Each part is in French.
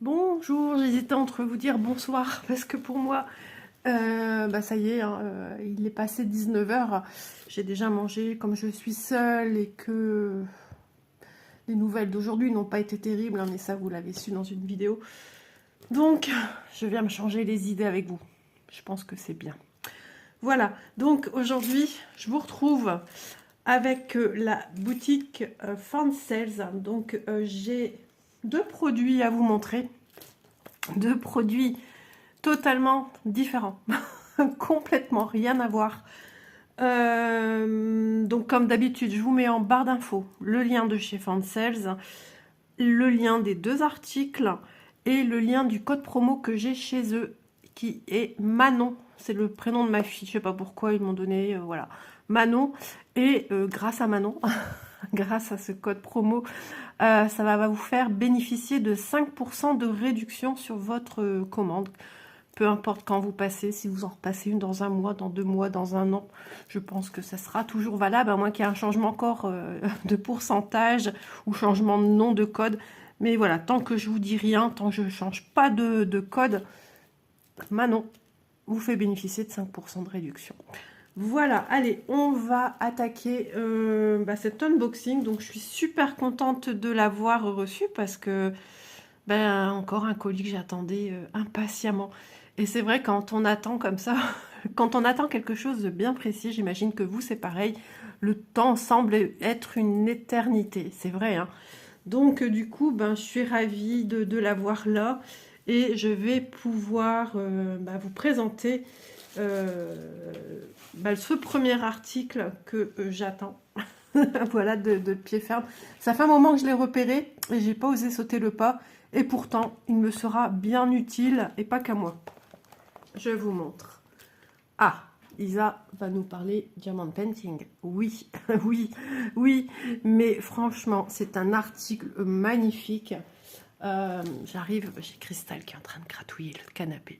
Bonjour, j'hésitais entre vous dire bonsoir parce que pour moi, ça y est, hein, il est passé 19 h. J'ai déjà mangé. Comme je suis seule et que les nouvelles d'aujourd'hui n'ont pas été terribles, hein, mais ça vous l'avez su dans une vidéo. Donc, je viens me changer les idées avec vous. Je pense que c'est bien. Voilà, donc aujourd'hui, je vous retrouve avec la boutique Fan Sales. Donc, j'ai deux produits à vous montrer. Deux produits totalement différents, complètement rien à voir. Donc comme d'habitude, je vous mets en barre d'infos le lien de chez Fansales, le lien des deux articles et le lien du code promo que j'ai chez eux, qui est Manon. C'est le prénom de ma fille, je sais pas pourquoi ils m'ont donné, voilà, Manon. Et grâce à Manon, grâce à ce code promo, ça va vous faire bénéficier de 5% de réduction sur votre commande. Peu importe quand vous passez, si vous en repassez une dans un mois, dans 2 mois, dans un an, je pense que ça sera toujours valable, à moins qu'il y ait un changement encore de pourcentage ou changement de nom de code. Mais voilà, tant que je vous dis rien, tant que je ne change pas de code, Manon vous fait bénéficier de 5% de réduction. Voilà, allez, on va attaquer cet unboxing. Donc, je suis super contente de l'avoir reçu parce que, encore un colis que j'attendais impatiemment. Et c'est vrai, quand on attend comme ça, quand on attend quelque chose de bien précis, j'imagine que vous, c'est pareil, le temps semble être une éternité. C'est vrai, hein. Donc, du coup, je suis ravie de l'avoir là. Et je vais pouvoir vous présenter ce premier article que j'attends. Voilà, de pied ferme. Ça fait un moment que je l'ai repéré et j'ai pas osé sauter le pas. Et pourtant, il me sera bien utile et pas qu'à moi. Je vous montre. Ah, Isa va nous parler Diamond Painting. Oui, oui, oui. Mais franchement, c'est un article magnifique. J'arrive, j'ai Cristal qui est en train de gratouiller le canapé.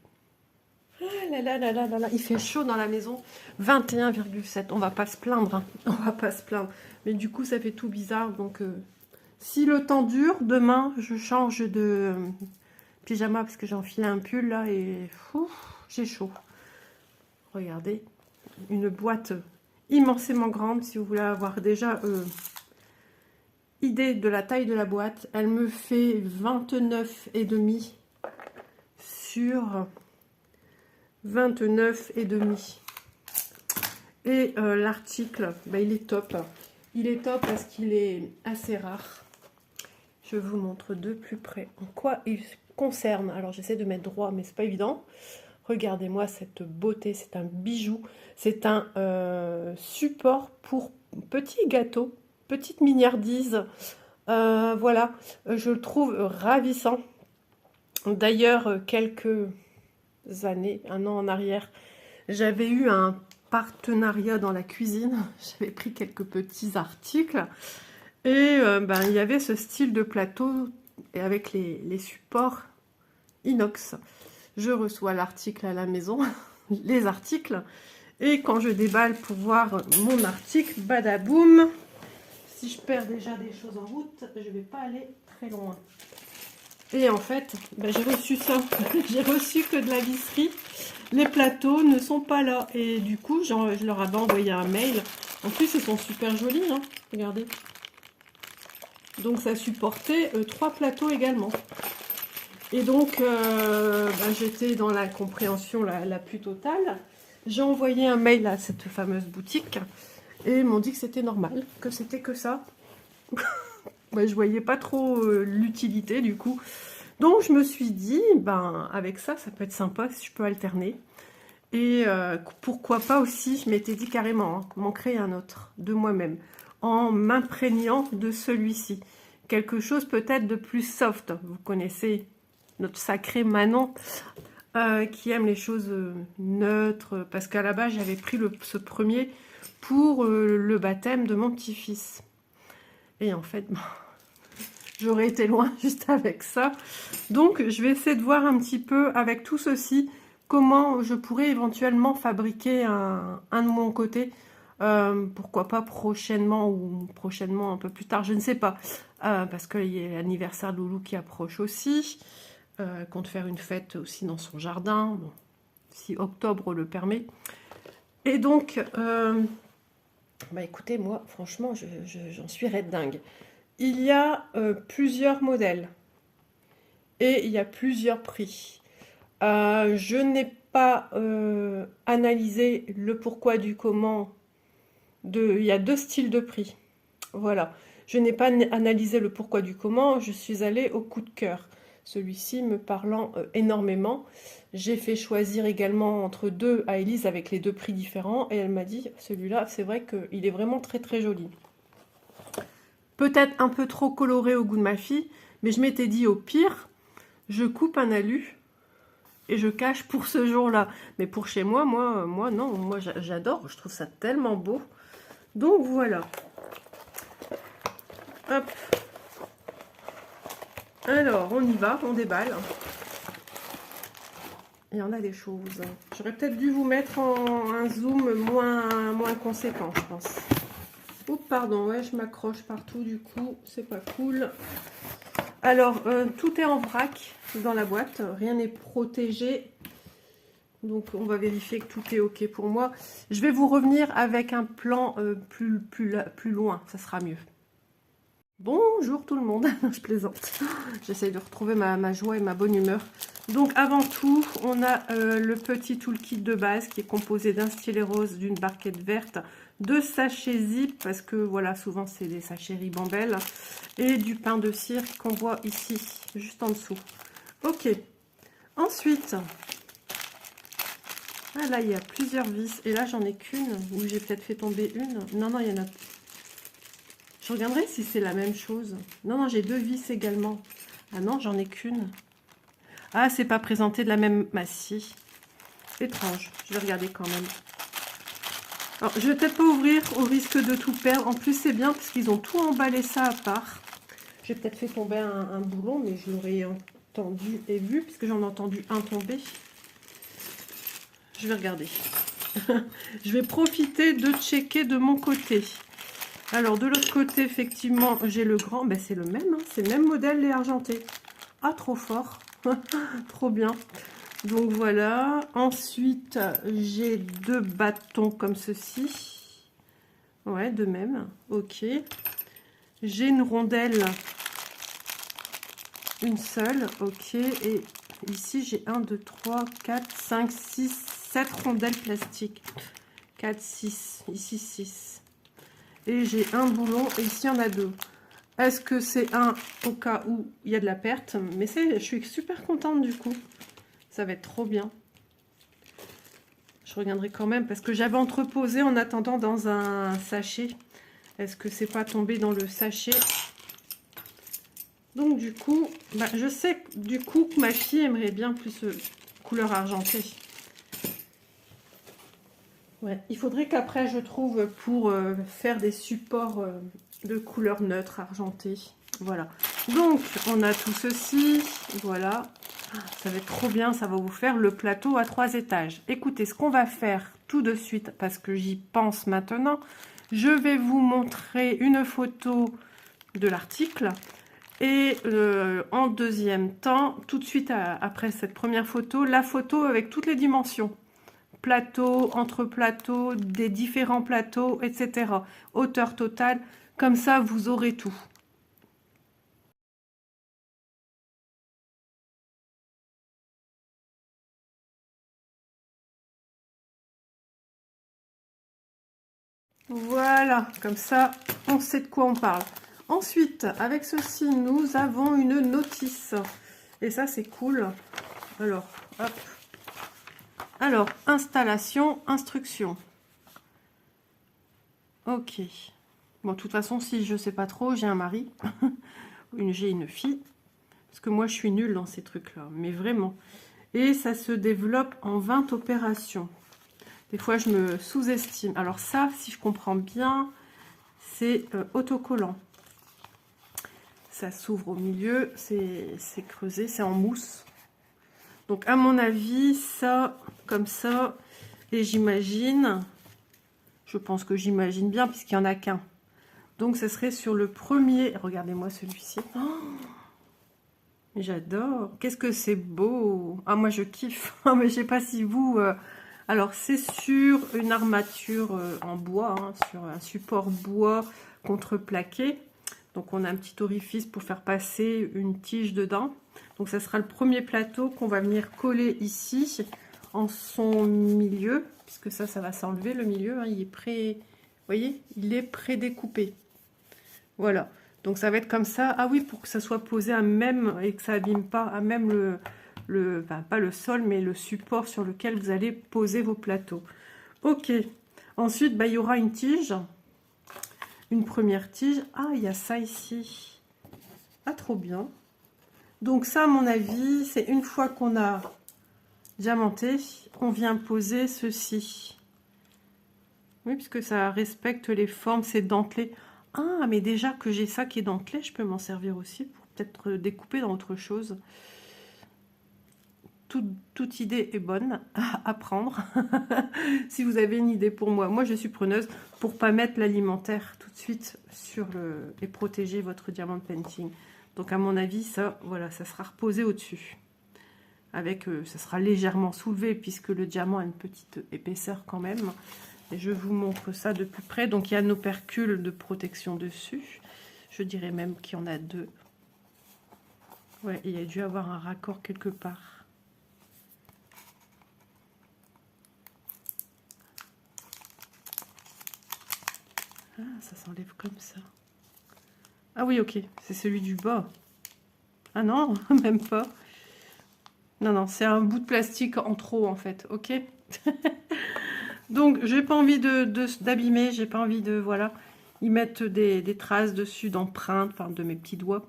Ah là là là là là là, il fait chaud dans la maison. 21,7. On va pas se plaindre, hein. On va pas se plaindre. Mais du coup, ça fait tout bizarre. Donc, si le temps dure, demain, je change de pyjama parce que j'ai enfilé un pull là et j'ai chaud. Regardez, une boîte immensément grande. Si vous voulez avoir déjà idée de la taille de la boîte, elle me fait 29,5 sur 29,5. Et l'article, il est top. Il est top parce qu'il est assez rare. Je vous montre de plus près en quoi il concerne. Alors j'essaie de mettre droit, mais c'est pas évident. Regardez-moi cette beauté, c'est un bijou. C'est un support pour petits gâteaux, petites mignardises. Voilà, je le trouve ravissant. D'ailleurs, quelques années, un an en arrière, j'avais eu un partenariat dans la cuisine. J'avais pris quelques petits articles et il y avait ce style de plateau et avec les supports inox. Je reçois l'article à la maison, les articles, et quand je déballe pour voir mon article, badaboum, si je perds déjà des choses en route, je vais pas aller très loin. Et en fait, j'ai reçu ça. J'ai reçu que de la visserie. Les plateaux ne sont pas là. Et du coup, je leur avais envoyé un mail. En plus, ils sont super jolis, hein. Regardez. Donc, ça supportait 3 plateaux également. Et donc, j'étais dans la compréhension la plus totale. J'ai envoyé un mail à cette fameuse boutique. Et ils m'ont dit que c'était normal, que c'était que ça. Je voyais pas trop l'utilité du coup. Donc je me suis dit, avec ça, ça peut être sympa si je peux alterner. Et pourquoi pas aussi, je m'étais dit carrément, hein, m'en créer un autre de moi-même, en m'imprégnant de celui-ci. Quelque chose peut-être de plus soft. Vous connaissez notre sacré Manon, qui aime les choses neutres. Parce qu'à la base, j'avais pris ce premier pour le baptême de mon petit-fils. Et en fait, j'aurais été loin juste avec ça. Donc, je vais essayer de voir un petit peu avec tout ceci, comment je pourrais éventuellement fabriquer un de mon côté. Pourquoi pas prochainement ou prochainement un peu plus tard, je ne sais pas. Parce qu'il y a l'anniversaire de Loulou qui approche aussi. Elle compte faire une fête aussi dans son jardin, bon, si octobre le permet. Et donc, bah écoutez, moi, franchement, j'en suis red dingue. Il y a plusieurs modèles et il y a plusieurs prix. Je n'ai pas analysé le pourquoi du comment. Il y a deux styles de prix. Voilà. Je n'ai pas analysé le pourquoi du comment. Je suis allée au coup de cœur. Celui-ci me parlant énormément. J'ai fait choisir également entre deux à Elise avec les deux prix différents. Et elle m'a dit, celui-là, c'est vrai qu'il est vraiment très très joli. Peut-être un peu trop coloré au goût de ma fille. Mais je m'étais dit, au pire, je coupe un alu et je cache pour ce jour-là. Mais pour chez moi, moi non, moi j'adore, je trouve ça tellement beau. Donc voilà. Hop. Alors, on y va, on déballe. Il y en a des choses. J'aurais peut-être dû vous mettre en un zoom moins conséquent, je pense. Oups, pardon, ouais, je m'accroche partout, du coup, c'est pas cool. Alors, tout est en vrac dans la boîte, rien n'est protégé. Donc, on va vérifier que tout est OK pour moi. Je vais vous revenir avec un plan plus loin, ça sera mieux. Bonjour tout le monde, je plaisante. J'essaye de retrouver ma joie et ma bonne humeur. Donc, avant tout, on a le petit toolkit de base qui est composé d'un stylet rose, d'une barquette verte, de sachets zip, parce que voilà, souvent c'est des sachets ribambelle, et du pain de cire qu'on voit ici, juste en dessous. Ok. Ensuite, ah là, il y a plusieurs vis, et là, j'en ai qu'une, ou j'ai peut-être fait tomber une. Non, non, il y en a... Je regarderai si c'est la même chose. Non, non, j'ai deux vis également. Ah non, j'en ai qu'une. Ah, c'est pas présenté de la même... Ah si. Étrange. Je vais regarder quand même. Alors, je vais peut-être pas ouvrir au risque de tout perdre. En plus, c'est bien parce qu'ils ont tout emballé ça à part. J'ai peut-être fait tomber un boulon, mais je l'aurais entendu et vu puisque j'en ai entendu un tomber. Je vais regarder. Je vais profiter de checker de mon côté. Alors, de l'autre côté, effectivement, j'ai le grand. Ben, c'est le même, hein, c'est le même modèle, les argentés. Ah, trop fort. Trop bien. Donc, voilà. Ensuite, j'ai deux bâtons comme ceci. Ouais, de même. Ok. J'ai une rondelle. Une seule. Ok. Et ici, j'ai 1, 2, 3, 4, 5, 6, 7 rondelles plastiques. 4, 6. Ici, 6. Et j'ai un boulon et ici il y en a deux. Est-ce que c'est un au cas où il y a de la perte? Mais je suis super contente du coup. Ça va être trop bien. Je regarderai quand même parce que j'avais entreposé en attendant dans un sachet. Est-ce que c'est pas tombé dans le sachet? Donc du coup, bah, je sais du coup que ma fille aimerait bien plus couleur argentée. Ouais, il faudrait qu'après je trouve pour faire des supports de couleur neutre argentée. Voilà. Donc on a tout ceci. Voilà. Ça va être trop bien. Ça va vous faire le plateau à 3 étages. Écoutez, ce qu'on va faire tout de suite, parce que j'y pense maintenant, je vais vous montrer une photo de l'article. Et en deuxième temps, tout de suite après cette première photo, la photo avec toutes les dimensions. Plateau, entre plateaux, des différents plateaux, etc. Hauteur totale, comme ça vous aurez tout. Voilà, comme ça on sait de quoi on parle. Ensuite, avec ceci, nous avons une notice. Et ça c'est cool. Alors, hop. Alors, installation, instruction. Ok. Bon, de toute façon, si je sais pas trop, j'ai un mari. J'ai une fille. Parce que moi, je suis nulle dans ces trucs-là. Mais vraiment. Et ça se développe en 20 opérations. Des fois, je me sous-estime. Alors ça, si je comprends bien, c'est autocollant. Ça s'ouvre au milieu. C'est creusé. C'est en mousse. Donc, à mon avis, ça, comme ça. Et j'imagine... Je pense que j'imagine bien, puisqu'il n'y en a qu'un. Donc, ce serait sur le premier... Regardez-moi celui-ci. Oh, J'adore. Qu'est-ce que c'est beau. Ah, moi, je kiffe. Ah, mais je sais pas si vous... Alors, c'est sur une armature en bois, hein, sur un support bois contreplaqué. Donc, on a un petit orifice pour faire passer une tige dedans. Donc, ça sera le premier plateau qu'on va venir coller ici, en son milieu. Puisque ça va s'enlever, le milieu. Hein, il est prêt... Vous voyez, il est pré-découpé. Voilà. Donc ça va être comme ça. Ah oui, pour que ça soit posé à même et que ça abîme pas à même enfin, pas le sol, mais le support sur lequel vous allez poser vos plateaux. Ok. Ensuite, bah, il y aura une tige. Une première tige. Ah, il y a ça ici. Ah, trop bien. Donc ça, à mon avis, c'est une fois qu'on a diamanté, on vient poser ceci. Oui, puisque ça respecte les formes, c'est dentelé. Ah, mais déjà que j'ai ça qui est dentelé, je peux m'en servir aussi pour peut-être découper dans autre chose. Toute idée est bonne à prendre. Si vous avez une idée pour moi, moi je suis preneuse pour pas mettre l'alimentaire tout de suite sur et protéger votre diamant painting. Donc à mon avis, ça, voilà, ça sera reposé au-dessus. Avec, ça sera légèrement soulevé puisque le diamant a une petite épaisseur quand même. Et je vous montre ça de plus près. Donc il y a nos percules de protection dessus. Je dirais même qu'il y en a deux. Ouais, il y a dû avoir un raccord quelque part. Ah, ça s'enlève comme ça. Ah oui, ok, c'est celui du bas. Ah non, même pas. Non, non, c'est un bout de plastique en trop en fait, ok. Donc, j'ai pas envie d'abîmer, j'ai pas envie de, voilà, y mettre des traces dessus d'empreintes, enfin de mes petits doigts.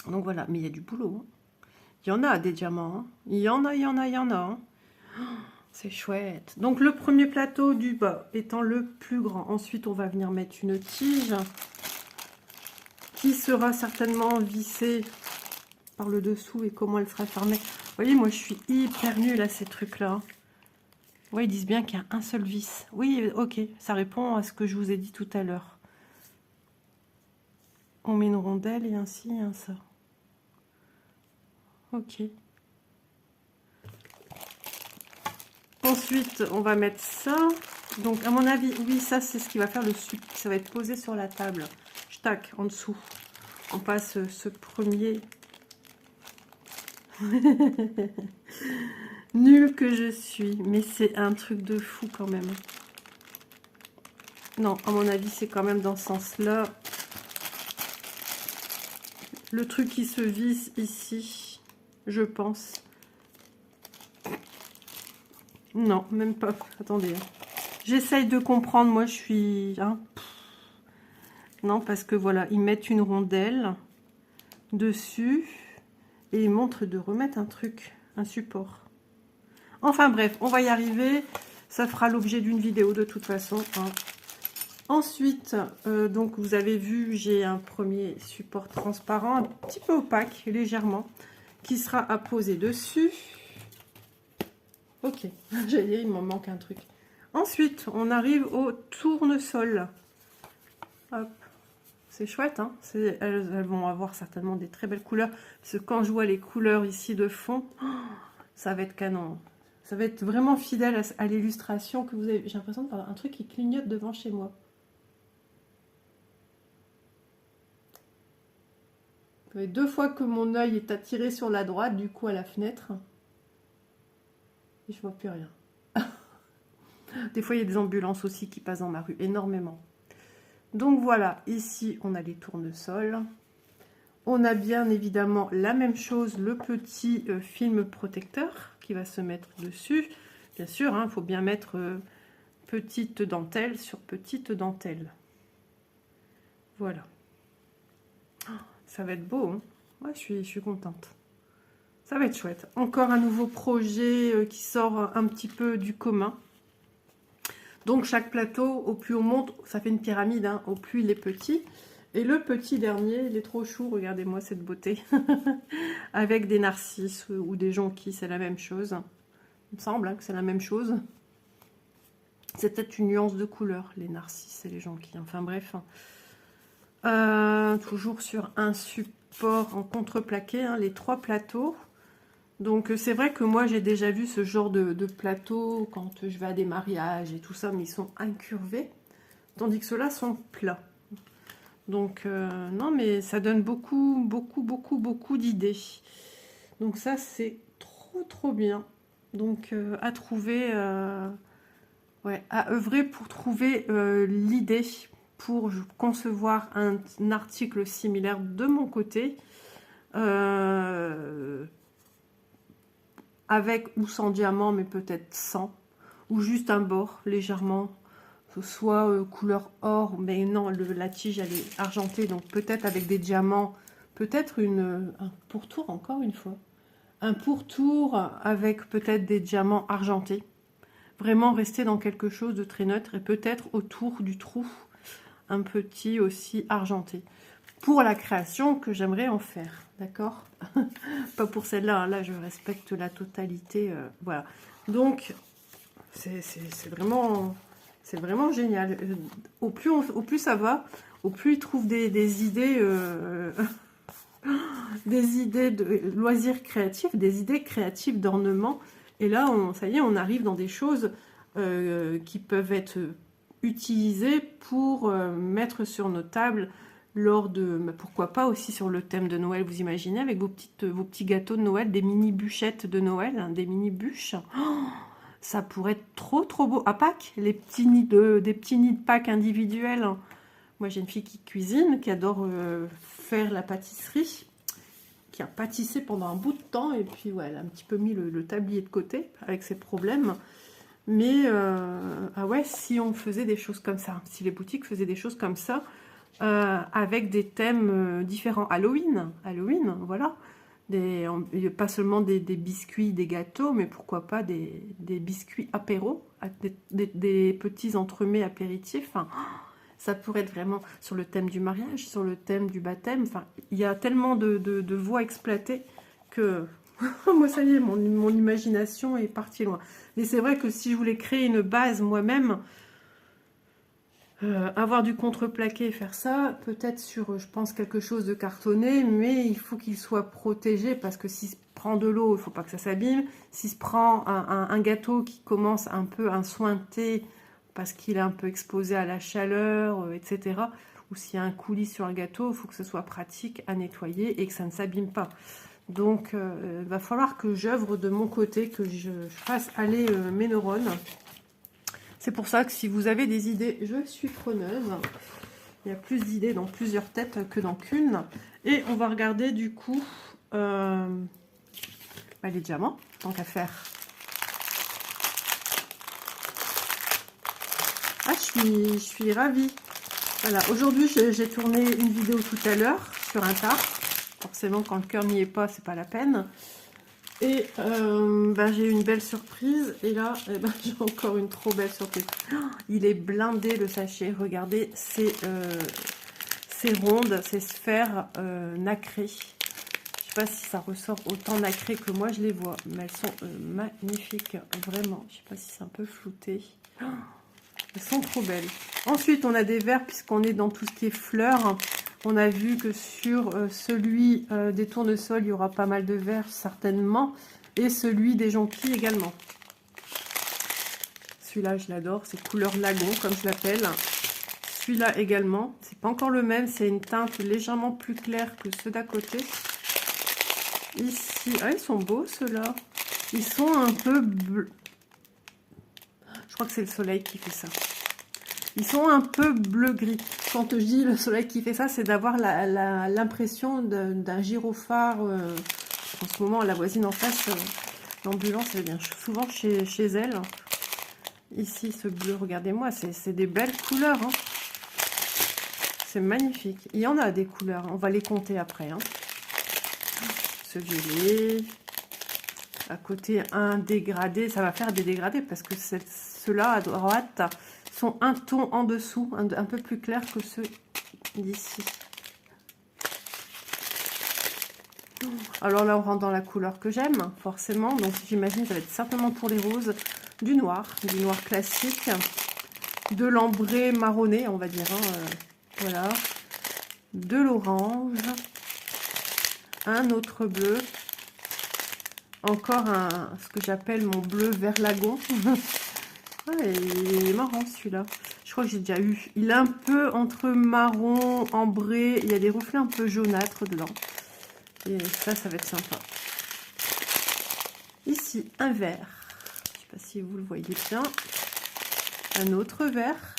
Donc voilà, mais il y a du boulot. Hein. Il y en a des diamants, hein. Il y en a, il y en a, il y en a. Hein. C'est chouette. Donc le premier plateau du bas étant le plus grand. Ensuite, on va venir mettre une tige qui sera certainement vissée par le dessous et comment elle sera fermée. Vous voyez, moi, je suis hyper nulle à ces trucs-là. Oui, ils disent bien qu'il y a un seul vis. Oui, ok, ça répond à ce que je vous ai dit tout à l'heure. On met une rondelle et ainsi et un ça. Ok. Ensuite, on va mettre ça. Donc, à mon avis, oui, ça, c'est ce qui va faire le sup. Ça va être posé sur la table. Tac, en dessous. On passe ce premier. Nul que je suis. Mais c'est un truc de fou quand même. Non, à mon avis, c'est quand même dans ce sens-là. Le truc qui se visse ici, je pense. Non, même pas. Attendez. J'essaye de comprendre. Moi, je suis... Hein. Non, parce que voilà, ils mettent une rondelle dessus et ils montrent de remettre un truc, un support. Enfin bref, on va y arriver. Ça fera l'objet d'une vidéo de toute façon. Hein. Ensuite, donc vous avez vu, j'ai un premier support transparent, un petit peu opaque, légèrement, qui sera à poser dessus. Ok, j'allais dire, il m'en manque un truc. Ensuite, on arrive au tournesol. Hop. C'est chouette, hein, elles vont avoir certainement des très belles couleurs. Parce que quand je vois les couleurs ici de fond, oh, ça va être canon. Ça va être vraiment fidèle à l'illustration que vous avez. J'ai l'impression de voir un truc qui clignote devant chez moi. Ça fait 2 fois que mon œil est attiré sur la droite, du coup à la fenêtre. Et je vois plus rien. Des fois, il y a des ambulances aussi qui passent dans ma rue, énormément. Donc voilà, ici, on a les tournesols. On a bien évidemment la même chose, le petit film protecteur qui va se mettre dessus. Bien sûr, il faut bien mettre petite dentelle sur petite dentelle. Voilà. Oh, ça va être beau, hein. Ouais, je suis contente. Ça va être chouette. Encore un nouveau projet qui sort un petit peu du commun. Donc chaque plateau, au plus on monte, ça fait une pyramide, hein, au plus il est petit. Et le petit dernier, il est trop chou, regardez-moi cette beauté. Avec des narcisses ou des jonquilles, c'est la même chose. Il me semble hein, que c'est la même chose. C'est peut-être une nuance de couleur, les narcisses et les jonquilles. Enfin bref. Toujours sur un support en contreplaqué, hein, les 3 plateaux. Donc c'est vrai que moi j'ai déjà vu ce genre de plateau quand je vais à des mariages et tout ça, mais ils sont incurvés, tandis que ceux-là sont plats. Donc non, mais ça donne beaucoup d'idées. Donc ça c'est trop bien. Donc à trouver, ouais, à œuvrer pour trouver l'idée pour concevoir un article similaire de mon côté. Avec ou sans diamant, mais peut-être sans, ou juste un bord légèrement, soit couleur or, mais non, la tige elle est argentée, donc peut-être avec des diamants, peut-être un pourtour, encore une fois, un pourtour avec peut-être des diamants argentés, vraiment rester dans quelque chose de très neutre, et peut-être autour du trou, un petit aussi argenté, pour la création que j'aimerais en faire. D'accord. Pas pour celle-là, hein. Là je respecte la totalité, voilà. Donc c'est vraiment génial. Au plus ça va, au plus ils trouvent des idées, des idées de loisirs créatifs, des idées créatives d'ornement. Et là, ça y est, on arrive dans des choses qui peuvent être utilisées pour mettre sur nos tables lors de, pourquoi pas aussi sur le thème de Noël, vous imaginez, avec vos petits gâteaux de Noël, des mini bûchettes de Noël, hein, des mini bûches. Oh, ça pourrait être trop beau. À Pâques, des petits nids de Pâques individuels. Hein. Moi, j'ai une fille qui cuisine, qui adore faire la pâtisserie, qui a pâtissé pendant un bout de temps, et puis ouais, elle a un petit peu mis le tablier de côté avec ses problèmes. Mais ah ouais, si on faisait des choses comme ça, si les boutiques faisaient des choses comme ça, avec des thèmes différents. Halloween, voilà. Pas seulement des biscuits, des gâteaux, mais pourquoi pas des biscuits apéros, des petits entremets apéritifs. Enfin, ça pourrait être vraiment sur le thème du mariage, sur le thème du baptême. Enfin, il y a tellement de voies exploitées que moi, ça y est, mon imagination est partie loin. Mais c'est vrai que si je voulais créer une base moi-même, avoir du contreplaqué et faire ça, peut-être sur, je pense, quelque chose de cartonné, mais il faut qu'il soit protégé, parce que s'il se prend de l'eau, il ne faut pas que ça s'abîme. S'il se prend un gâteau qui commence un peu à sointer, parce qu'il est un peu exposé à la chaleur, etc., ou s'il y a un coulis sur le gâteau, il faut que ce soit pratique à nettoyer et que ça ne s'abîme pas. Donc, il va falloir que j'œuvre de mon côté, que je fasse aller mes neurones. C'est pour ça que si vous avez des idées, je suis preneuse. Il y a plus d'idées dans plusieurs têtes que dans qu'une. Et on va regarder du coup les diamants, tant qu'à faire. Ah, je suis ravie. Voilà, aujourd'hui j'ai tourné une vidéo tout à l'heure sur un tard. Forcément, quand le cœur n'y est pas, c'est pas la peine. Et j'ai eu une belle surprise. Et là, j'ai encore une trop belle surprise. Oh, il est blindé le sachet. Regardez, c'est ronde, ces sphères nacrées. Je sais pas si ça ressort autant nacré que moi je les vois. Mais elles sont magnifiques, vraiment. Je sais pas si c'est un peu flouté. Oh, elles sont trop belles. Ensuite, on a des verres, puisqu'on est dans tout ce qui est fleurs. On a vu que sur celui des tournesols, il y aura pas mal de verres, certainement. Et celui des jonquilles également. Celui-là, je l'adore. C'est couleur lagon, comme je l'appelle. Celui-là également. C'est pas encore le même. C'est une teinte légèrement plus claire que ceux d'à côté. Ici. Ah, ils sont beaux, ceux-là. Ils sont un peu bleus. Je crois que c'est le soleil qui fait ça. Ils sont un peu bleu-gris. Quand je dis le soleil qui fait ça, c'est d'avoir l'impression d'un gyrophare. En ce moment, la voisine en face, l'ambulance, elle vient souvent chez elle. Ici, ce bleu, regardez-moi, c'est des belles couleurs. Hein. C'est magnifique. Il y en a des couleurs, on va les compter après. Hein. Ce violet. À côté, un dégradé. Ça va faire des dégradés parce que ceux-là, à droite, sont un ton en dessous, un peu plus clair que ceux d'ici. Alors là, on rentre dans la couleur que j'aime, forcément. Donc, j'imagine que ça va être certainement pour les roses. Du noir classique. De l'ambré marronné, on va dire. Hein, voilà. de l'orange, un autre bleu, encore ce que j'appelle mon bleu verlagon. Ouais, il est marrant celui-là. Je crois que j'ai déjà eu. Il est un peu entre marron, ambré. Il y a des reflets un peu jaunâtres dedans. Et ça va être sympa. Ici, un vert. Je ne sais pas si vous le voyez bien. Un autre vert.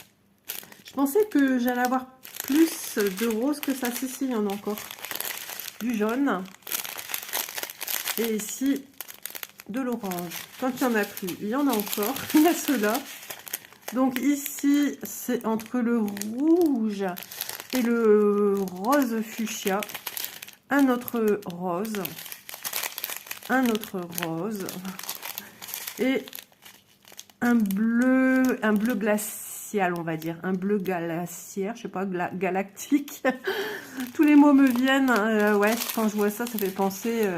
Je pensais que j'allais avoir plus de rose que ça. Si, il y en a encore. Du jaune. Et ici, de l'orange. Quand il n'y en a plus, il y en a encore. Il y a ceux-là. Donc ici, c'est entre le rouge et le rose fuchsia. Un autre rose. Un autre rose. Et un bleu glacial, on va dire. Un bleu glaciaire, je sais pas, galactique. Tous les mots me viennent. Ouais, quand je vois ça, ça fait penser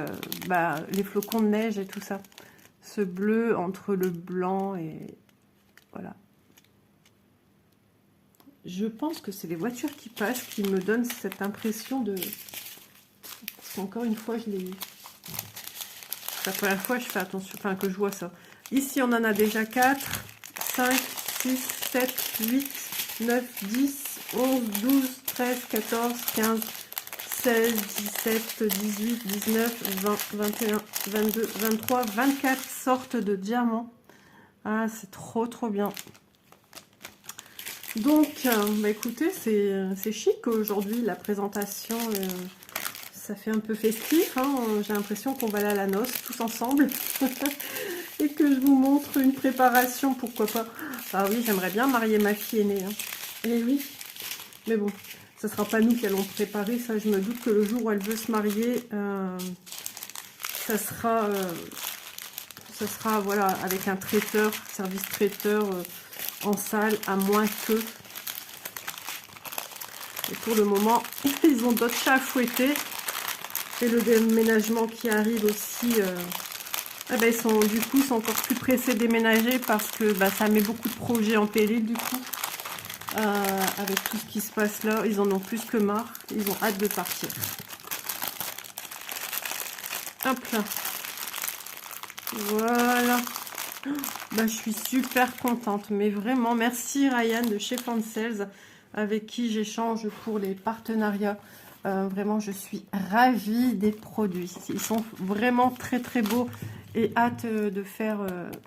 les flocons de neige et tout ça. Ce bleu entre le blanc et... Voilà. Je pense que c'est les voitures qui passent qui me donnent cette impression de... Parce qu'encore une fois, je l'ai... C'est la première fois que je fais attention, enfin que je vois ça. Ici, on en a déjà 4, 5, 6, 7, 8, 9, 10, 11, 12, 13, 14, 15, 16, 17, 18, 19, 20, 21, 22, 23, 24 sortes de diamants. Ah, c'est trop bien. Donc, écoutez, c'est chic aujourd'hui, la présentation, ça fait un peu festif, hein. J'ai l'impression qu'on va aller à la noce tous ensemble, et que je vous montre une préparation, pourquoi pas. Ah oui, j'aimerais bien marier ma fille aînée, hein. Et oui, mais bon, ce ne sera pas nous qui allons préparer, ça je me doute que le jour où elle veut se marier, ça sera voilà, avec un traiteur, service traiteur, en salle, à moins que... Et pour le moment, ils ont d'autres chats à fouetter. Et le déménagement qui arrive aussi, ils sont encore plus pressés de déménager parce que ça met beaucoup de projets en péril du coup. Avec tout ce qui se passe là, ils en ont plus que marre. Ils ont hâte de partir. Hop là. Voilà. Je suis super contente, mais vraiment merci Ryan de chez Fansales avec qui j'échange pour les partenariats. Vraiment, je suis ravie des produits. Ils sont vraiment très beaux et hâte de faire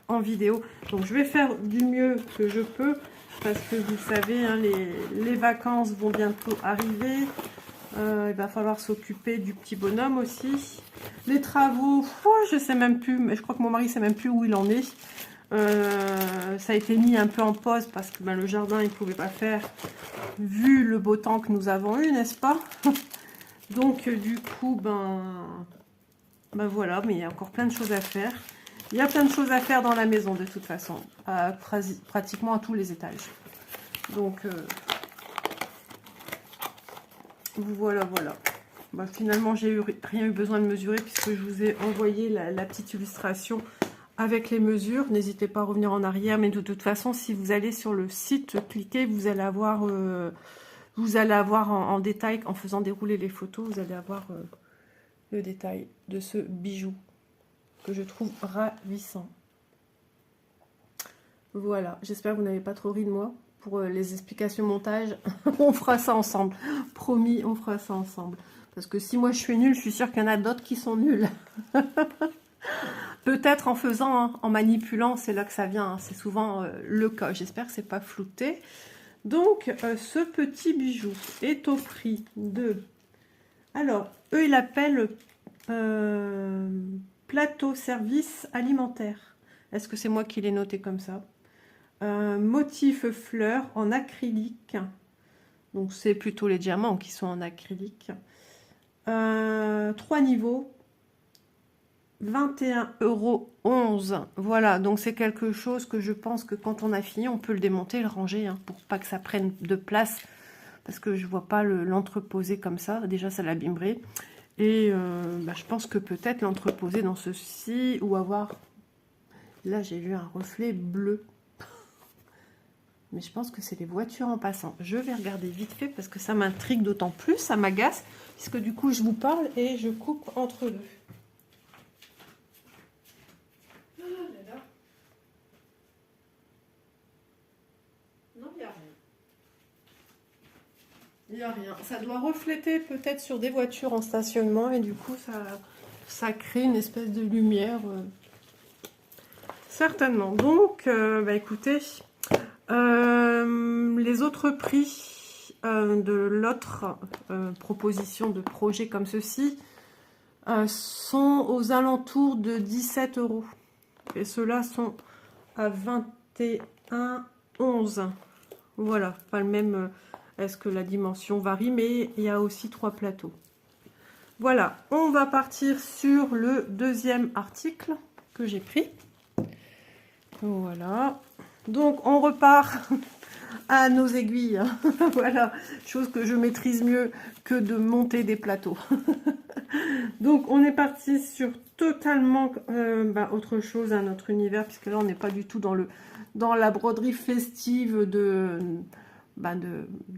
en vidéo. Donc je vais faire du mieux que je peux parce que vous savez, hein, les vacances vont bientôt arriver. Il va falloir s'occuper du petit bonhomme aussi. Les travaux, je sais même plus, mais je crois que mon mari sait même plus où il en est. Ça a été mis un peu en pause parce que le jardin il ne pouvait pas faire vu le beau temps que nous avons eu, n'est-ce pas? Donc du coup voilà, mais il y a encore plein de choses à faire. Il y a plein de choses à faire dans la maison de toute façon, pratiquement à tous les étages. Donc voilà. Finalement, j'ai rien eu besoin de mesurer puisque je vous ai envoyé la petite illustration avec les mesures. N'hésitez pas à revenir en arrière, mais de toute façon, si vous allez sur le site, cliquez, vous allez avoir en détail, en faisant dérouler les photos, vous allez avoir le détail de ce bijou que je trouve ravissant. Voilà, j'espère que vous n'avez pas trop ri de moi. Pour les explications montage, on fera ça ensemble. Promis, on fera ça ensemble. Parce que si moi je suis nulle, je suis sûre qu'il y en a d'autres qui sont nuls. Peut-être en faisant, hein, en manipulant, c'est là que ça vient. Hein, c'est souvent le cas. J'espère que c'est pas flouté. Donc, ce petit bijou est au prix de... Alors, eux, ils l'appellent plateau service alimentaire. Est-ce que c'est moi qui l'ai noté comme ça? Motif fleur en acrylique. Donc, c'est plutôt les diamants qui sont en acrylique. 3 niveaux. 21,11 €. Voilà, donc c'est quelque chose que je pense que quand on a fini, on peut le démonter et le ranger, hein, pour pas que ça prenne de place. Parce que je vois pas l'entreposer comme ça. Déjà, ça l'abîmerait. Et je pense que peut-être l'entreposer dans ceci ou avoir... Là, j'ai vu un reflet bleu. Mais je pense que c'est les voitures en passant. Je vais regarder vite fait parce que ça m'intrigue d'autant plus, ça m'agace, puisque du coup je vous parle et je coupe entre deux. Ah là là. Non, il n'y a rien. Il n'y a rien. Ça doit refléter peut-être sur des voitures en stationnement et du coup ça crée une espèce de lumière. Certainement. Donc, bah écoutez, les autres prix de l'autre proposition de projet comme ceci sont aux alentours de 17 €. Et ceux-là sont à 21,11 €. Voilà, pas le même. Est-ce que la dimension varie? Mais il y a aussi 3 plateaux. Voilà, on va partir sur le deuxième article que j'ai pris. Voilà. Donc, on repart à nos aiguilles. Voilà, chose que je maîtrise mieux que de monter des plateaux. Donc, on est parti sur totalement autre chose, un autre univers, puisque là, on n'est pas du tout dans la broderie festive de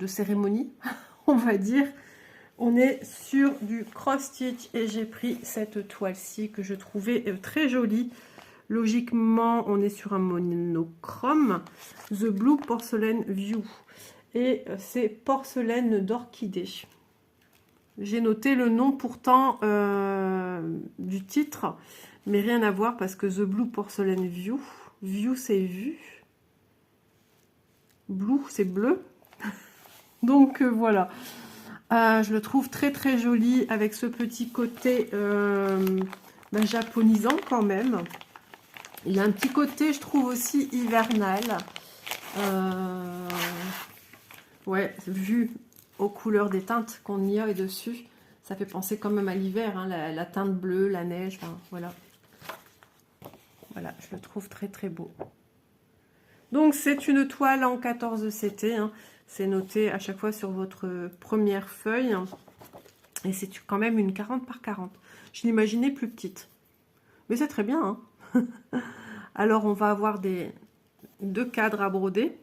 cérémonie, on va dire. On est sur du cross-stitch et j'ai pris cette toile-ci que je trouvais très jolie. Logiquement, on est sur un monochrome, The Blue Porcelain View. Et c'est porcelaine d'orchidée. J'ai noté le nom pourtant du titre, mais rien à voir parce que The Blue Porcelain View, View c'est vu, Blue c'est bleu. Donc voilà. Je le trouve très très joli avec ce petit côté japonisant quand même. Il y a un petit côté, je trouve aussi hivernal. Ouais, vu aux couleurs des teintes qu'on y a dessus, ça fait penser quand même à l'hiver, hein, la teinte bleue, la neige, enfin, voilà. Voilà, je le trouve très très beau. Donc c'est une toile en 14 CT, hein. C'est noté à chaque fois sur votre première feuille. Et c'est quand même une 40 par 40. Je l'imaginais plus petite. Mais c'est très bien, hein. Alors on va avoir deux cadres à broder,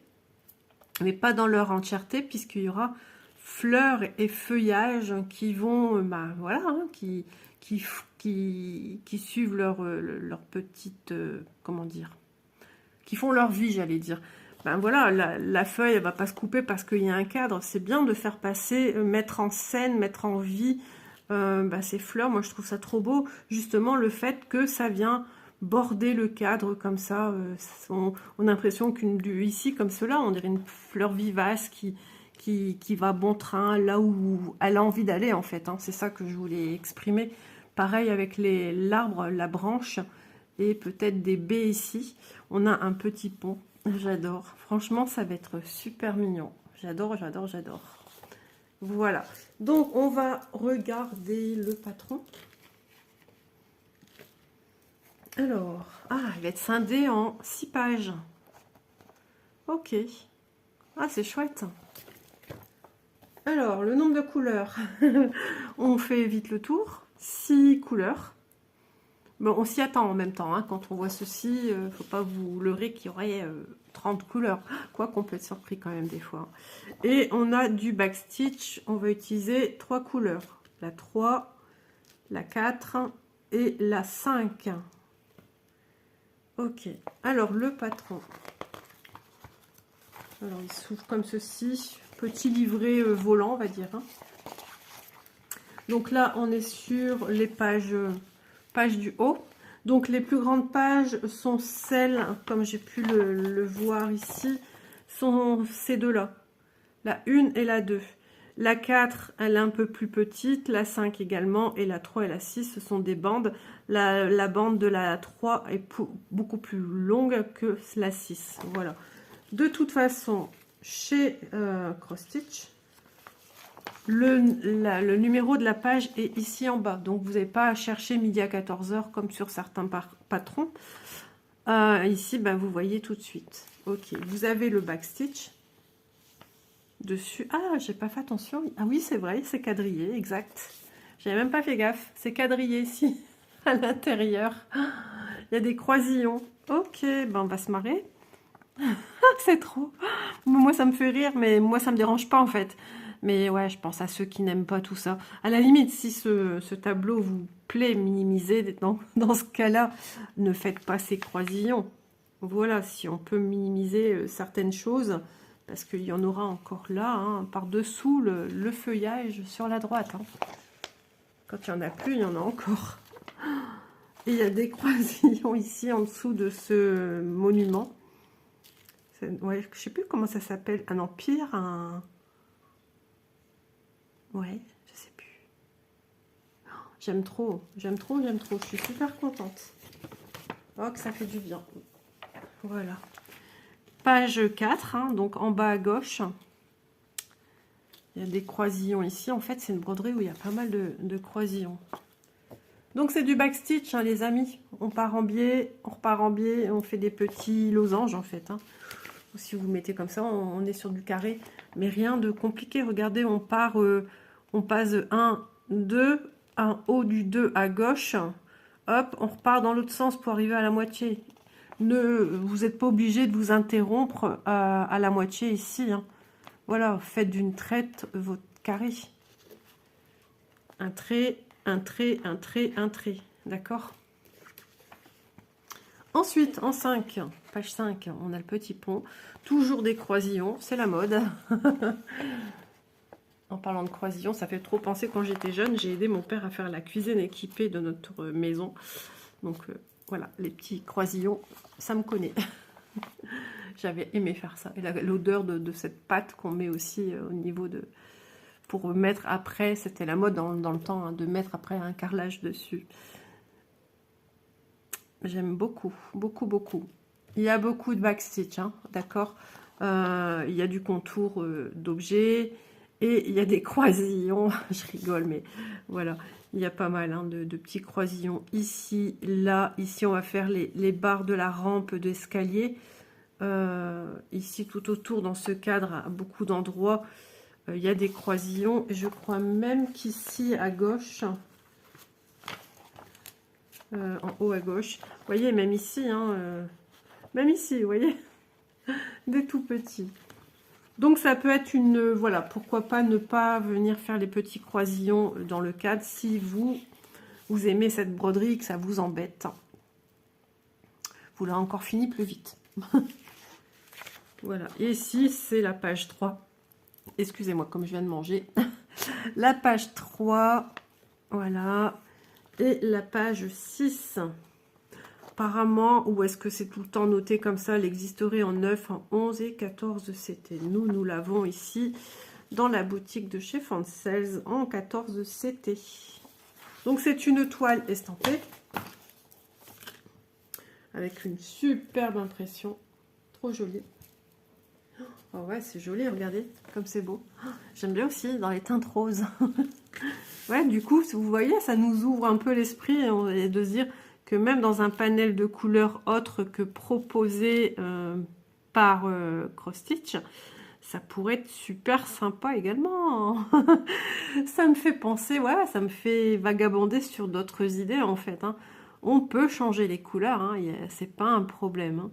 mais pas dans leur entièreté, puisqu'il y aura fleurs et feuillages qui vont, voilà, hein, qui suivent leur petite, comment dire, qui font leur vie, j'allais dire. Ben voilà, la feuille, elle va pas se couper parce qu'il y a un cadre. C'est bien de faire passer, mettre en scène, mettre en vie ces fleurs. Moi, je trouve ça trop beau. Justement, le fait que ça vient border le cadre comme ça. On a l'impression ici, comme cela, on dirait une fleur vivace qui va bon train, là où elle a envie d'aller, en fait. Hein. C'est ça que je voulais exprimer. Pareil avec l'arbre, la branche et peut-être des baies ici. On a un petit pont. J'adore. Franchement, ça va être super mignon. J'adore, j'adore, j'adore. Voilà. Donc, on va regarder le patron. Alors, il va être scindé en 6 pages. Ok. Ah, c'est chouette. Alors, le nombre de couleurs. On fait vite le tour. 6 couleurs. Bon, on s'y attend en même temps, hein. Quand on voit ceci, faut pas vous leurrer qu'il y aurait 30 couleurs. Quoi qu'on peut être surpris quand même des fois. Et on a du backstitch, on va utiliser 3 couleurs. La 3, la 4 et la 5. Ok, alors le patron. Alors il s'ouvre comme ceci, petit livret volant on va dire. Hein. Donc là on est sur les pages du haut. Donc les plus grandes pages sont celles, comme j'ai pu le voir ici, sont ces deux-là. La 1 et la 2. La 4, elle est un peu plus petite, la 5 également, et la 3 et la 6, ce sont des bandes. La bande de la 3 est beaucoup plus longue que la 6. Voilà. De toute façon, chez Cross Stitch, le numéro de la page est ici en bas. Donc, vous n'avez pas à chercher midi à 14 h comme sur certains patrons. Ici, vous voyez tout de suite. Ok, vous avez le backstitch dessus. Ah, j'ai pas fait attention. Ah oui, c'est vrai, c'est quadrillé, exact. J'avais même pas fait gaffe. C'est quadrillé ici, à l'intérieur. Il y a des croisillons. Ok, on va se marrer. C'est trop. Moi, ça me fait rire, mais moi, ça me dérange pas, en fait. Mais ouais, je pense à ceux qui n'aiment pas tout ça. À la limite, si ce tableau vous plaît, minimisez. Dans ce cas-là, ne faites pas ces croisillons. Voilà, si on peut minimiser certaines choses, parce qu'il y en aura encore là, hein, par-dessous le feuillage sur la droite. Hein. Quand il n'y en a plus, il y en a encore. Et il y a des croisillons ici en dessous de ce monument. Ouais, je sais plus comment ça s'appelle. Un empire, un... Ouais, je sais plus. J'aime trop, j'aime trop, j'aime trop. Je suis super contente. Oh, que ça fait du bien. Voilà. Page 4, hein, donc en bas à gauche. Il y a des croisillons ici. En fait, c'est une broderie où il y a pas mal de croisillons. Donc, c'est du backstitch, hein, les amis. On part en biais, on repart en biais, on fait des petits losanges, en fait. Hein. Si vous mettez comme ça, on est sur du carré. Mais rien de compliqué. Regardez, on part, on passe 1, 2, un haut du 2 à gauche. Hop, on repart dans l'autre sens pour arriver à la moitié. Vous n'êtes pas obligé de vous interrompre à la moitié ici. Hein. Voilà, faites d'une traite votre carré. Un trait, un trait, un trait, un trait. D'accord? Ensuite, en 5, page 5, on a le petit pont. Toujours des croisillons, c'est la mode. En parlant de croisillons, ça fait trop penser quand j'étais jeune. J'ai aidé mon père à faire la cuisine équipée de notre maison. Donc voilà, les petits croisillons, ça me connaît. J'avais aimé faire ça. Et l'odeur de cette pâte qu'on met aussi au niveau de... Pour mettre après, c'était la mode dans le temps, hein, de mettre après un carrelage dessus. J'aime beaucoup, beaucoup, beaucoup. Il y a beaucoup de backstitch, hein, d'accord. Il y a du contour d'objets et il y a des croisillons. Je rigole, mais voilà. Il y a pas mal hein, de petits croisillons ici, là. Ici, on va faire les barres de la rampe d'escalier. Ici, tout autour, dans ce cadre, à beaucoup d'endroits, il y a des croisillons. Et je crois même qu'ici, à gauche... en haut à gauche. Vous voyez, même ici, hein, même ici, vous voyez, des tout petits. Donc, ça peut être une... Voilà, pourquoi pas ne pas venir faire les petits croisillons dans le cadre si vous aimez cette broderie et que ça vous embête. Vous l'avez encore fini plus vite. Voilà, et ici, c'est la page 3. Excusez-moi, comme je viens de manger. La page 3, voilà. Et la page 6, apparemment, ou est-ce que c'est tout le temps noté comme ça, elle existerait en 9, en 11 et 14 CT. Nous l'avons ici dans la boutique de chez Fancels en 14 CT. Donc c'est une toile estampée avec une superbe impression, trop jolie. Oh ouais, c'est joli, regardez, comme c'est beau. J'aime bien aussi dans les teintes roses. Ouais, du coup, vous voyez, ça nous ouvre un peu l'esprit et de se dire que même dans un panel de couleurs autres que proposé par Cross Stitch, ça pourrait être super sympa également. Ça me fait penser, ouais, ça me fait vagabonder sur d'autres idées en fait. Hein. On peut changer les couleurs, hein, c'est pas un problème. Hein.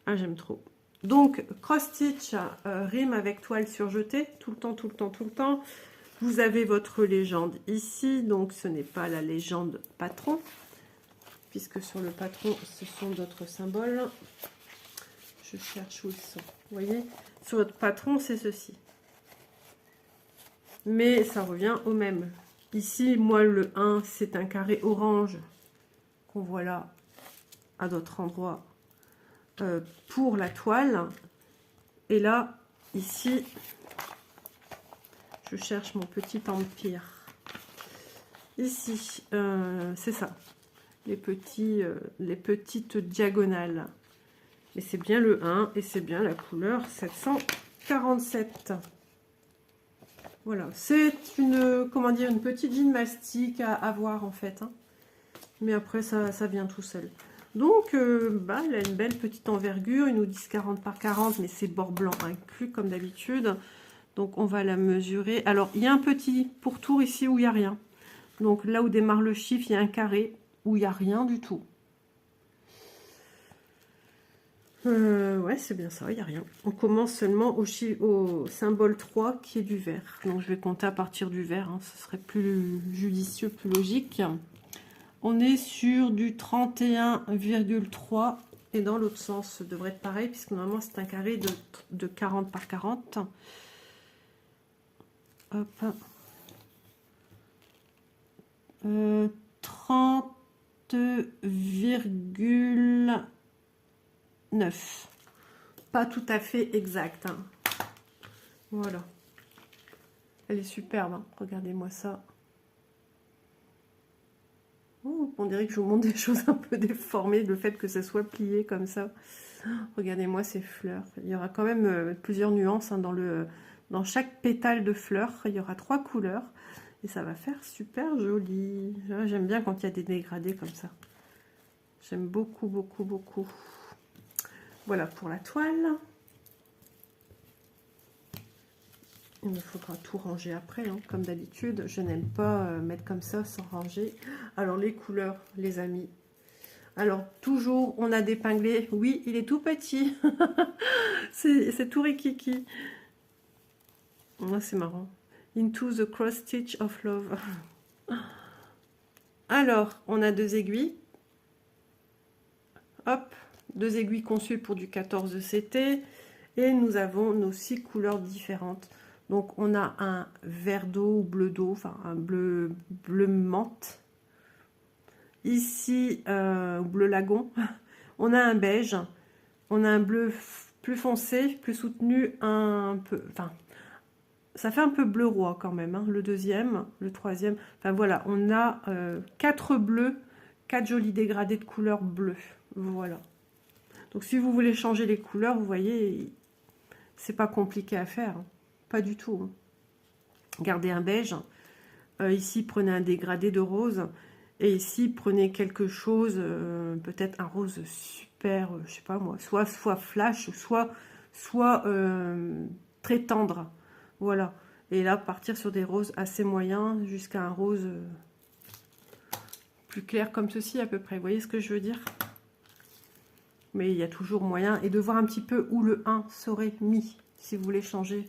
Ah, j'aime trop. Donc, Cross Stitch rime avec toile surjetée, tout le temps, tout le temps, tout le temps. Vous avez votre légende ici, donc ce n'est pas la légende patron, puisque sur le patron, ce sont d'autres symboles. Je cherche où ils sont. Vous voyez, sur votre patron, c'est ceci. Mais ça revient au même. Ici, moi, le 1, c'est un carré orange qu'on voit là à d'autres endroits pour la toile. Et là, ici... Je cherche mon petit empire. Ici, c'est ça. Les petites diagonales. Mais c'est bien le 1 et c'est bien la couleur 747. Voilà. C'est une, comment dire, une petite gymnastique à avoir en fait. Hein. Mais après, ça vient tout seul. Donc, bah, elle a une belle petite envergure. Ils nous disent 40 par 40, mais c'est bord blanc inclus comme d'habitude. Donc, on va la mesurer. Alors, il y a un petit pourtour ici où il n'y a rien. Donc, là où démarre le chiffre, il y a un carré où il n'y a rien du tout. Ouais, c'est bien ça, il n'y a rien. On commence seulement au symbole 3 qui est du vert. Donc je vais compter à partir du vert, hein, ce serait plus judicieux, plus logique. On est sur du 31,3 et dans l'autre sens, ça devrait être pareil puisque normalement c'est un carré de 40 par 40. Hop. 30,9. Pas tout à fait exact. Hein. Voilà. Elle est superbe. Hein. Regardez-moi ça. Oh, on dirait que je vous montre des choses un peu déformées, le fait que ça soit plié comme ça. Regardez-moi ces fleurs. Il y aura quand même plusieurs nuances hein, dans chaque pétale de fleurs. Il y aura 3 couleurs. Et ça va faire super joli. J'aime bien quand il y a des dégradés comme ça. J'aime beaucoup, beaucoup, beaucoup. Voilà pour la toile. Il me faudra tout ranger après, hein, comme d'habitude. Je n'aime pas mettre comme ça sans ranger. Alors les couleurs, les amis. Alors toujours, on a d'épinglé. Oui, il est tout petit. C'est tout rikiki. C'est marrant. Into the cross stitch of love. Alors, on a 2 aiguilles. Hop, 2 aiguilles conçues pour du 14 CT. Et nous avons nos 6 couleurs différentes. Donc, on a un vert d'eau ou bleu d'eau, enfin un bleu menthe. Ici, bleu lagon. On a un beige. On a un bleu plus foncé, plus soutenu, un peu... Enfin, ça fait un peu bleu roi quand même, hein, le deuxième, le troisième. Enfin voilà, on a 4 bleus, 4 jolis dégradés de couleurs bleues. Voilà. Donc si vous voulez changer les couleurs, vous voyez, c'est pas compliqué à faire. Hein. Pas du tout. Hein. Gardez un beige. Ici, prenez un dégradé de rose. Et ici, prenez quelque chose, peut-être un rose super, je sais pas moi, soit flash, soit très tendre. Voilà. Et là, partir sur des roses assez moyens jusqu'à un rose plus clair comme ceci à peu près. Vous voyez ce que je veux dire? Mais il y a toujours moyen. Et de voir un petit peu où le 1 serait mis, si vous voulez changer.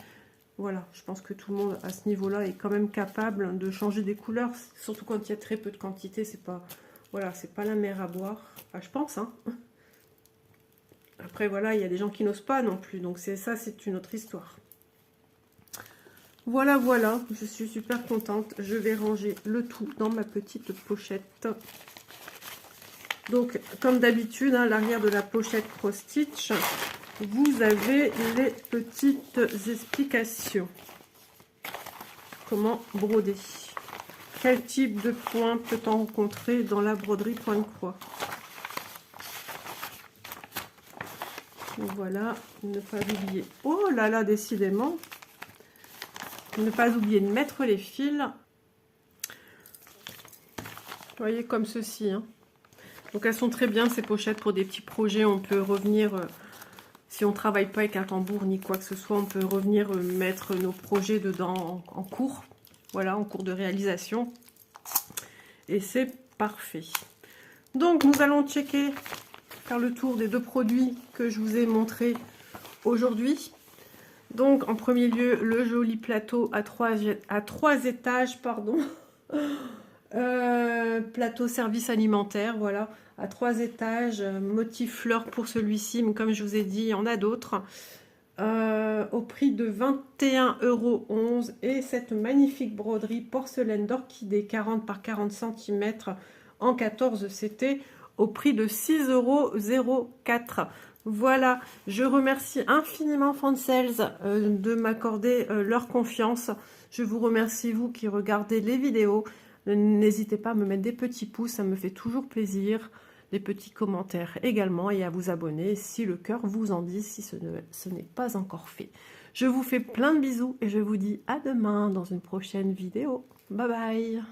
Voilà, je pense que tout le monde à ce niveau-là est quand même capable de changer des couleurs. Surtout quand il y a très peu de quantité. C'est pas, voilà, c'est pas la mer à boire. Enfin, je pense, hein. Après, voilà, il y a des gens qui n'osent pas non plus. Donc ça, c'est une autre histoire. Voilà, voilà, je suis super contente. Je vais ranger le tout dans ma petite pochette. Donc, comme d'habitude, hein, l'arrière de la pochette cross stitch, vous avez les petites explications. Comment broder? Quel type de point peut-on rencontrer dans la broderie point de croix? Voilà, ne pas oublier. Oh là là, décidément. Ne pas oublier de mettre les fils. Vous voyez, comme ceci. Hein. Donc elles sont très bien ces pochettes pour des petits projets. On peut revenir, si on ne travaille pas avec un tambour ni quoi que ce soit, on peut revenir mettre nos projets dedans en cours. Voilà, en cours de réalisation. Et c'est parfait. Donc nous allons faire le tour des 2 produits que je vous ai montrés aujourd'hui. Donc en premier lieu, le joli plateau à 3 étages, pardon. Plateau service alimentaire, voilà, à 3 étages, motif fleur pour celui-ci, mais comme je vous ai dit, il y en a d'autres, au prix de 21,11 €, et cette magnifique broderie porcelaine d'orchidée 40 par 40 cm en 14 CT au prix de 6,04 €. Voilà, je remercie infiniment Fansales de m'accorder leur confiance. Je vous remercie, vous qui regardez les vidéos. N'hésitez pas à me mettre des petits pouces, ça me fait toujours plaisir. Des petits commentaires également et à vous abonner si le cœur vous en dit, si ce n'est pas encore fait. Je vous fais plein de bisous et je vous dis à demain dans une prochaine vidéo. Bye bye!